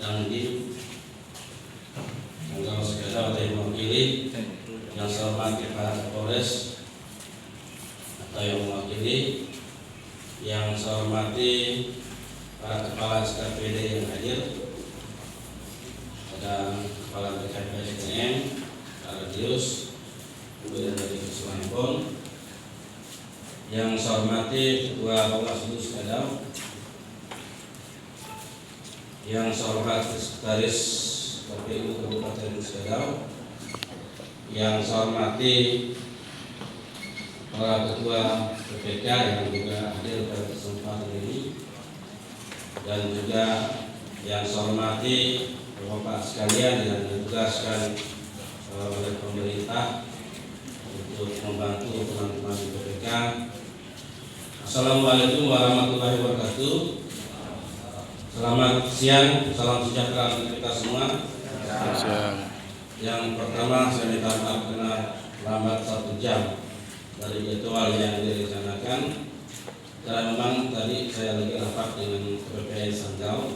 yang segala yang mewakili, yang saya hormati para Kapolres atau yang mewakili, yang saya hormati para kepala SKPD yang hadir, ada kepala BKP SDM, para Dius, kemudian dari Kesulitan, yang saya hormati Ketua Bawaslu Sekadau, yang saya hormati Sekretaris KPU Kabupaten Sekadau, yang saya hormati para ketua PPK yang juga hadir pada kesempatan ini, dan juga yang saya hormati Bapak sekalian yang ditugaskan oleh pemerintah untuk membantu teman-teman di PPK. Assalamualaikum warahmatullahi wabarakatuh. Selamat siang, salam sejahtera untuk kita semua. Yang pertama saya minta maaf karena lambat 1 jam dari jadwal yang direncanakan. Karena memang tadi saya lagi rapat dengan PPN Sanggau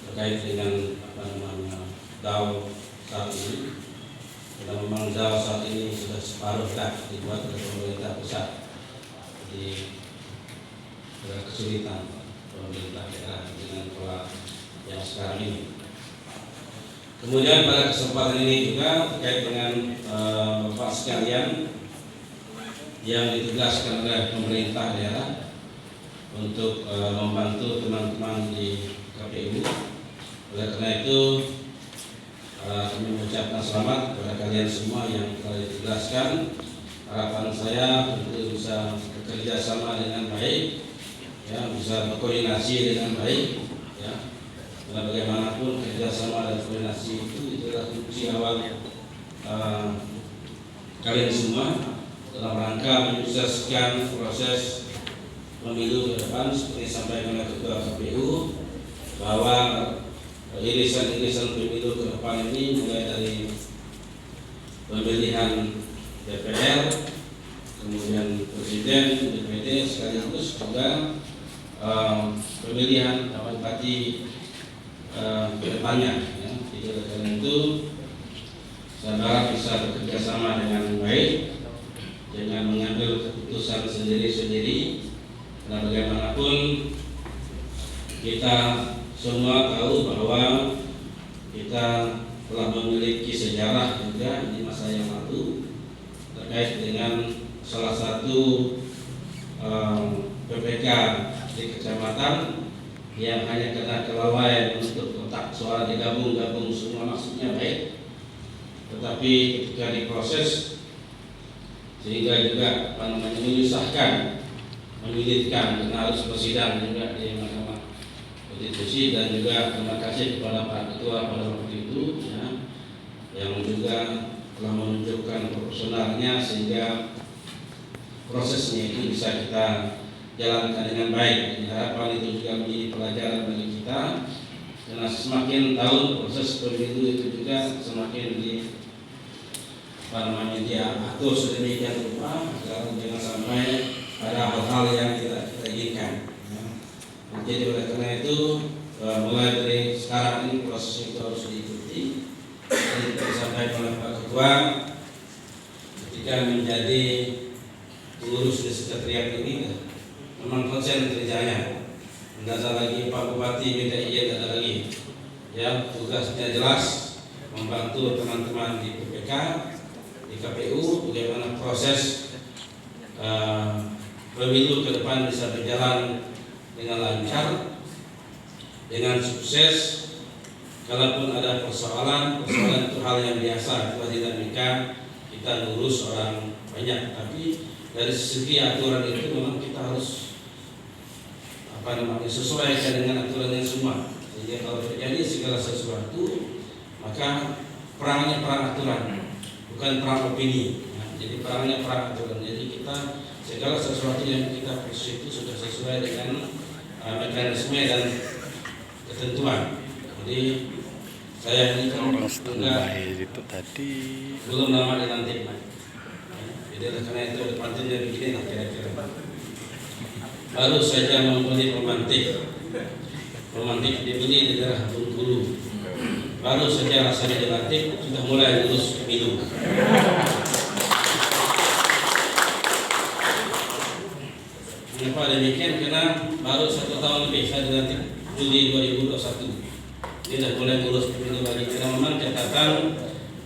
terkait dengan DAO saat ini. Karena memang DAO saat ini sudah separuh dibuat oleh pemerintah pusat, jadi kesulitan pemerintah daerah dengan pola yang sekarang ini. Kemudian pada kesempatan ini juga terkait dengan Bapak sekalian yang ditugaskan oleh pemerintah daerah untuk membantu teman-teman di KPU. Oleh karena itu kami mengucapkan selamat kepada kalian semua yang telah ditugaskan. Harapan saya tentu bisa bekerja sama dengan baik, ya, bisa berkoordinasi dengan baik, ya. Karena bagaimanapun kerjasama dan koordinasi itu adalah kunci awal kalian semua dalam rangka menyukseskan proses pemilu ke depan. Seperti disampaikan oleh Ketua KPU bahwa irisan-irisan pemilu ke depan ini mulai dari pemilihan DPR, kemudian Presiden, DPD, sekaligus juga pemilihan bupati ke depannya, ya. Jadi oleh karena itu saya harap bisa bekerja sama dengan baik, jangan mengambil keputusan sendiri-sendiri. Karena bagaimanapun kita semua tahu bahwa kita telah memiliki sejarah juga di masa yang lalu terkait dengan salah satu PPK di kecamatan yang hanya karena kelalaian untuk kotak suara digabung semua maksudnya baik, tetapi ketika diproses sehingga juga menyusahkan, menyulitkan karena harus bersidang juga di Mahkamah Konstitusi. Dan juga terima kasih kepada Pak Ketua pada waktu itu, ya, yang juga telah menunjukkan profesionalnya sehingga prosesnya itu bisa kita jalankan dengan baik. Jadi harapan itu juga menjadi pelajaran bagi kita, karena semakin tahun proses pemilu itu juga semakin dia atur sedemikian rupa agar jangan sampai ada hal-hal yang tidak kita inginkan. Jadi oleh karena itu mulai dari sekarang ini proses itu harus diikuti. Jadi kita disampaikan oleh Pak Ketua ketika menjadi pengurus di sekretariat ini, memang konsen kerjanya, tidak ada lagi Pak Bupati minta izin, tidak ada lagi, ya, tugasnya jelas membantu teman-teman di PPK, di KPU, bagaimana proses pemilu ke depan bisa berjalan dengan lancar, dengan sukses. Kalaupun ada persoalan itu hal yang biasa, itu dinamika kita ngurus orang banyak. Tapi dari segi aturan itu memang kita harus sesuaikan dengan aturannya semua. Jadi kalau terjadi segala sesuatu, maka perangnya perang aturan, bukan perang opini. Jadi perangnya perang aturan. Jadi kita segala sesuatu yang kita proses itu sudah sesuai dengan mekanisme dan ketentuan. Jadi saya ini kan itu tadi belum lama dilantik, jadi karena itu pantunnya begini lah kira-kira. Baru saja membeli pemantik, pemantik deputi di daerah Bengkulu. Baru saja rasanya dilantik sudah mulai lulus pemilu. Kenapa demikian? Karena baru 1 tahun lebih saya dilantik Juli 2021. Dia sudah mulai lulus pemilu lagi. Karena memang catatan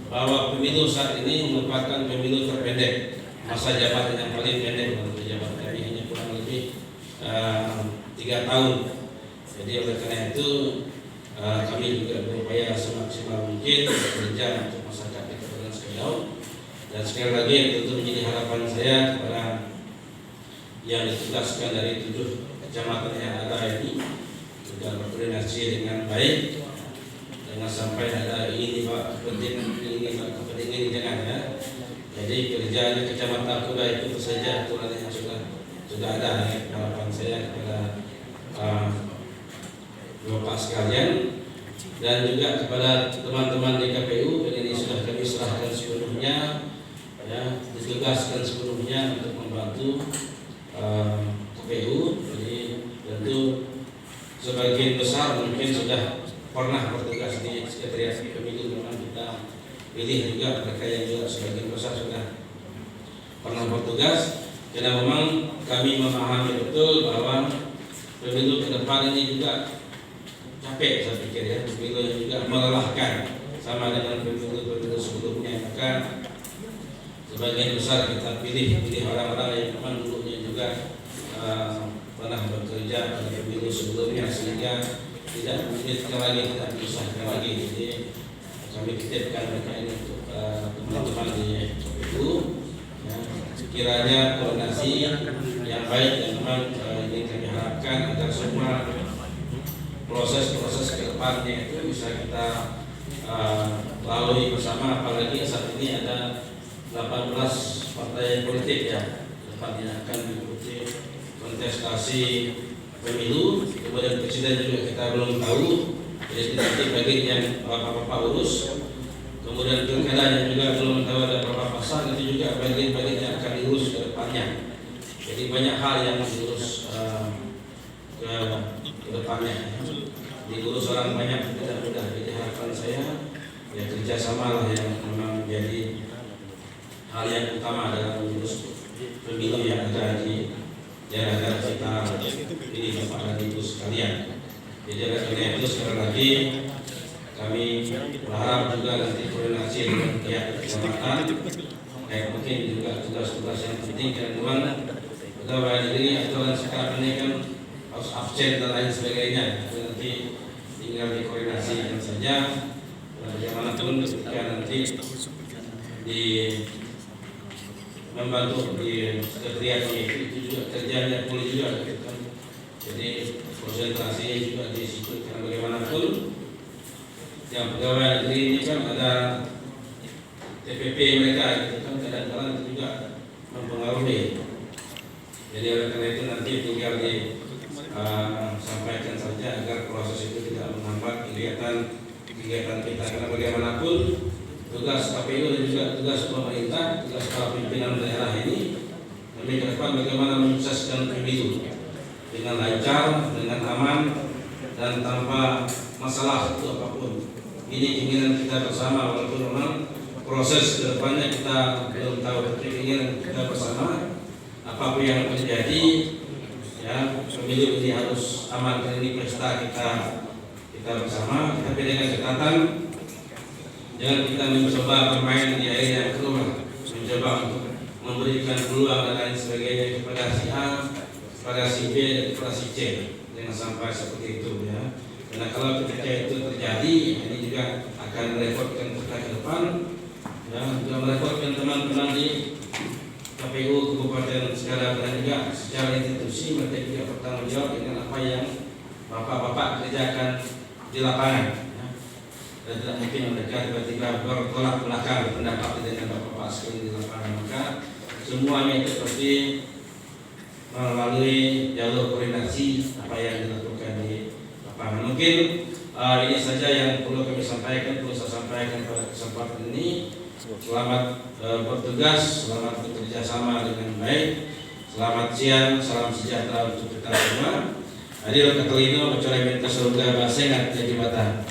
bahwa pemilu saat ini merupakan pemilu terpendek, masa jabatan yang paling pendek untuk pejabat kami hanya kurang lebih 3 tahun. Jadi oleh karena itu kami juga berupaya semaksimal mungkin bekerja untuk masyarakat di Kabupaten Riau. Dan sekali lagi tentu menjadi harapan saya kepada yang ditugaskan dari 7 kecamatan yang ada ini juga berkoordinasi dengan baik. Jangan sampai ada ini Pak kepentingan jangan ya. Jadi kerjanya kecamatan Kuda itu saja aturan yang sudah ada ya. Harapan saya kepada Bapak sekalian dan juga kepada teman-teman di KPU, ini sudah kami serahkan sepenuhnya ya, ditugaskan sepenuhnya untuk membantu KPU. Jadi tentu sebagian besar mungkin sudah pernah bertugas di sekretariat pemilu, memang kita pilih juga mereka yang juga sebagian besar sudah pernah bertugas, karena memang kami memahami betul bahwa pemilu ke depan ini juga capek, saya pikir ya, pemilu yang juga melelahkan sama dengan pemilu sebelumnya. Maka sebagian besar kita pilih orang-orang yang memang dulunya juga pernah bekerja pada pemilu sebelumnya, sehingga tidak menyulitkan lagi, tidak menyusahkan lagi. Jadi kami titipkan mereka ini untuk teman-teman di KPU ya, sekiranya koordinasi yang baik dan memang ini kami harapkan agar semua proses-proses ke depannya itu bisa kita lalui bersama, apalagi saat ini ada 18 partai politik ya depannya akan mengikuti kontestasi pemilu, kemudian presiden juga kita belum tahu, jadi nanti bagi yang bapak-bapak urus, kemudian pilkada juga belum tahu ada berapa pasal, itu juga bagian-bagian yang akan diurus ke depannya. Jadi banyak hal yang diurus ke depannya, diurus orang banyak, tidak mudah. Jadi harapan saya ya kerjasama lah yang memang menjadi hal yang utama dalam mengurus pemilu yang ada di daerah kita ini Bapak dan Ibu sekalian. Jadi karena itu sekali lagi kami berharap juga nanti koordinasi dengan pihak kecamatan, kayak mungkin juga tugas-tugas yang penting dan memang pegawai negeri aturan sekarang ini kan harus absen dan lain sebagainya. Itu nanti tinggal dikoordinasikan saja. Bagaimanapun ketika nanti di membantu di sekretariat itu juga kerjanya boleh juga gitu kan. Jadi konsentrasi juga di situ, karena bagaimanapun yang pegawai negeri ini kan ada TPP mereka gitu kan, kadang-kadang itu juga mempengaruhi. Jadi oleh karena itu nanti tinggal disampaikan saja agar proses itu tidak menghambat kegiatan kita, karena bagaimanapun tugas KPU dan juga tugas pemerintah, tugas para pimpinan daerah ini demi ke depan bagaimana menyukseskan pemilu dengan lancar, dengan aman dan tanpa masalah itu apapun. Ini keinginan kita bersama, walaupun memang proses ke depannya kita belum tahu, tapi keinginan kita bersama apapun yang terjadi ya, pemilu ini harus aman, karena ini pesta kita bersama. Tapi dengan catatan jangan kita mencoba bermain di air yang keruh, mencoba untuk memberikan peluang dan lain sebagainya kepada si A, kepada si B, dan kepada si C. Jangan sampai seperti itu ya. Karena kalau ketika itu terjadi, ini juga akan merepotkan kita ke depan, ya, juga merepotkan teman-teman di KPU Kabupaten Segara, dan juga secara institusi mereka juga bertanggung jawab dengan apa yang bapak-bapak kerjakan di lapangan. Dan tidak mungkin mereka tiba-tiba bertolak belakang pendapat dengan bapak-bapak sekali di lapangan. Maka semuanya itu pasti melalui jalur koordinasi apa yang dilakukan di lapangan. Mungkin ini saja yang perlu kami sampaikan, perlu saya sampaikan pada kesempatan ini. Selamat bertugas, selamat bekerja sama dengan baik. Selamat siang, salam sejahtera untuk kita semua. Hadir ke kelino kecuali minta surga basengat ke jembatan.